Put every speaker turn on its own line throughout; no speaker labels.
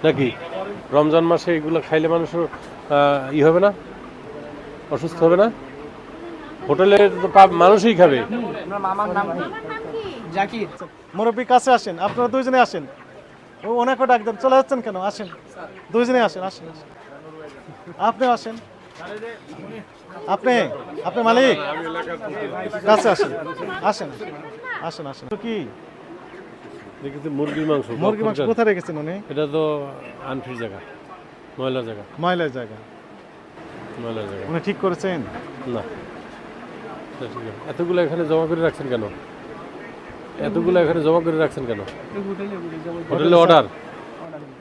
নাকি রমজান মাসে এগুলো খাইলে মানুষের ই হবে না, অসুস্থ হবে না? হোটেলের তো মানুষই খাবে।
মুরব্বী কাছে আসেন, আপনারা দুইজনে আসেন। ওনাকে ডাক দেন, চলে যাচ্ছেন কেন? আসেন, দুইজনে আসেন, আসেন আসেন। আপনি আসেন, আপনি আপনি মালিক কাছে আসেন, আসেন আসেন আসেন। তো কি
দেখেছি মুরগির মাংস।
মুরগি মাংস কোথায় রেখেছেন উনি?
এটা তো আনফির জায়গা, ময়লার জায়গা।
ময়লার জায়গা,
ময়লার জায়গা
উনি ঠিক করেছেন
না। ঠিক আছে, এতগুলো এখানে জমা করে রাখছেন কেন? এতগুলো এখানে জমা করে রাখছেন কেন? হোটেলে অর্ডার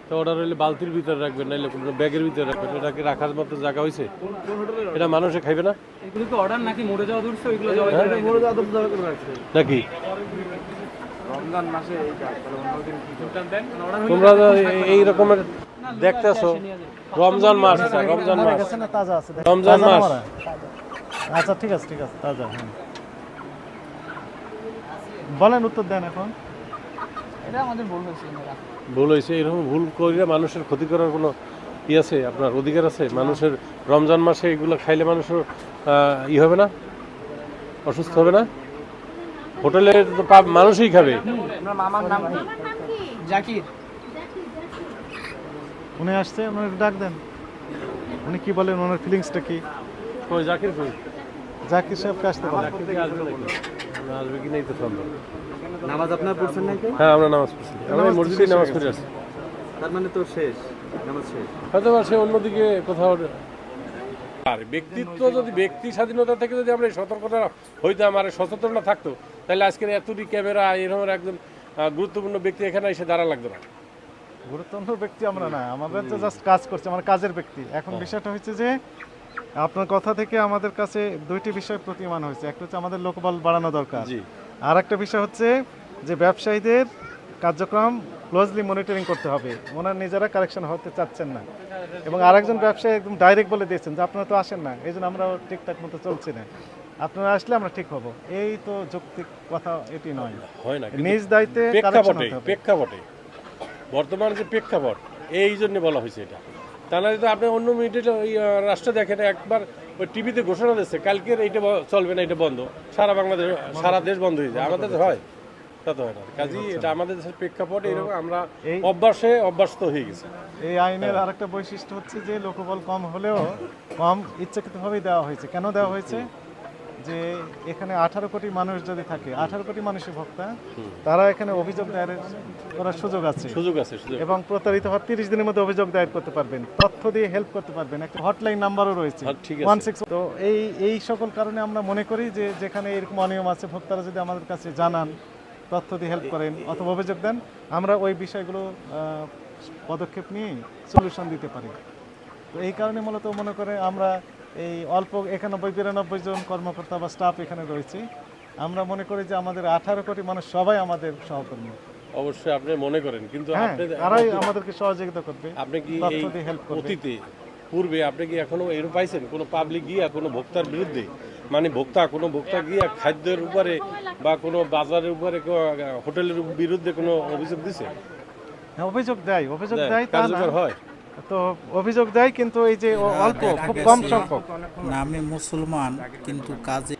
তো অর্ডার হইলে বালতির ভিতরে রাখবেন, নাইলে কোনো ব্যাগের ভিতরে রাখবেন। এটা কি রাখার মতো জায়গা হয়েছে? এটা মানুষে খাইবে না?
এগুলো কি অর্ডার নাকি মরে যাওয়া দূরছে? ওইগুলো
নাকি
রমজান মাসে
তোমরা এই রকমের দেখতেছো? রমজান মাস, রমজান মাস,
তাজা আছে,
রমজান মাস।
আচ্ছা ঠিক আছে, ঠিক আছে, তাজা। হ্যাঁ বলেন, উত্তর দেন এখন।
এটা আমাদের ভুল হয়েছে।
ভুল হয়েছে, এরকম ভুল করিলে মানুষের ক্ষতি করার কোনো ই আছে? আপনার অধিকার আছে? মানুষের রমজান মাসে এগুলো খাইলে মানুষের ই হবে না, অসুস্থ হবে না? হোটেলের তো মানুষই খাবে।
আপনার মামার নাম কি? জাকির।
উনি আসছে, উনি ডাক দেন। উনি কি বলেন, ওনার ফিলিংসটা কি?
কই জাকির? কই
জাকির সাহেবকে আসতে বলেন।
আসবে কি নেই তো সন্দেহ।
নামাজ আপনারা পড়ছেন নাকি?
হ্যাঁ, আমরা নামাজ পড়ছি। আমরা মসজিদে নামাজ পড়ে আসছি।
তার মানে তো শেষ, নামাজ শেষ।
হয়তো বা সে অন্যদিকে কোথাও। আর ব্যক্তিত্ব, যদি ব্যক্তি স্বাধীনতা থেকে যদি আমরা সতর্কতা হইতাম আর সচেতনতা থাকতো, তাহলে আজকের এতটি ক্যামেরা এরকম একজন গুরুত্বপূর্ণ ব্যক্তি এখানে এসে দাঁড়া লাগতো না।
গুরুত্বপূর্ণ ব্যক্তি আমরা না, আমাদের তো জাস্ট কাজ করছে, আমার কাজের ব্যক্তি। এখন বিষয়টা হচ্ছে যে আপনার কথা থেকে আমাদের কাছে দুইটি বিষয় প্রতীয়মান হয়েছে। একটা হচ্ছে আমাদের লোকবল বাড়ানো দরকার, আর একটা বিষয় হচ্ছে যে ব্যবসায়ীদের কার্যক্রম ক্লোজলি মনিটরিং করতে হবে। ওনারা নিজেরা কারেকশন হতে চাচ্ছেন না, এবং আরেকজন ব্যবসায়ী একদম ডাইরেক্ট বলে দিয়েছেন যে আপনারা তো আসেন না, এই জন্য আমরা ঠিকঠাক মতো চলছি না, আপনারা আসলে আমরা ঠিক হব। এই তো যৌক্তিক কথা এটি নয়,
হয় না।
নিজ দায়িত্বে
প্রেক্ষাপটে বর্তমান যে প্রেক্ষাপট, এই জন্য বলা হয়েছে এটা। তা না তো আপনি অন্য মিনিটে ওই রাষ্ট্র দেখেন, একবার ওই টিভিতে ঘোষণা দিচ্ছে কালকের এইটা চলবে না, এটা বন্ধ, সারা বাংলাদেশ সারা দেশ বন্ধ হয়ে যায়। আমাদের হয় তা তো হয় না। কাজেই এটা আমাদের দেশের প্রেক্ষাপট এরকম, আমরা অভ্যস্ত হয়ে গেছি।
এই আইনের আরেকটা বৈশিষ্ট্য হচ্ছে যে লোকবল কম হলেও কম ইচ্ছাকৃতভাবেই দেওয়া হয়েছে। কেন দেওয়া হয়েছে? যে এখানে 18 কোটি মানুষ যদি থাকে, 18 কোটি মানুষের ভোক্তা, তারা এখানে অভিযোগ দায়ের করার সুযোগ আছে, এবং প্রতারিত হওয়ার 30 দিনের মধ্যে অভিযোগ দায়ের করতে পারবেন, তথ্য দিয়ে হেল্প করতে পারবেন। একটা হটলাইন নাম্বারও রয়েছে 16। তো এই সকল কারণে আমরা মনে করি যে যেখানে এরকম অনিয়ম আছে, ভোক্তারা যদি আমাদের কাছে জানান, তথ্য দিয়ে হেল্প করেন অথবা অভিযোগ দেন, আমরা ওই বিষয়গুলো পদক্ষেপ নিয়ে সলিউশন দিতে পারি। তো এই কারণে মূলত মনে করে আমরা এই অল্প 91-92 জন কর্মকর্তা বা স্টাফ এখানে রয়েছে। আমরা মনে করি যে আমাদের 18 কোটি মানুষ সবাই আমাদের সহকর্মী।
অবশ্যই আপনি মনে করেন, কিন্তু
তারাই আমাদেরকে সহযোগিতা করবে।
আপনি কি অতীতে পূর্বে আপনি কি এখনো এরকম পাইছেন কোনো পাবলিক গিয়া কোনো ভোক্তার বিরুদ্ধে, মানে কোনো ভোক্তা গিয়া খাদ্যের উপরে বা কোনো বাজারের উপরে হোটেলের বিরুদ্ধে কোনো অভিযোগ দিছে?
অভিযোগ দেয় তা না, হয় তো অভিযোগ দেয়, কিন্তু এই যে অল্প, খুব কম সংখ্যক।
নামে মুসলমান কিন্তু কাজে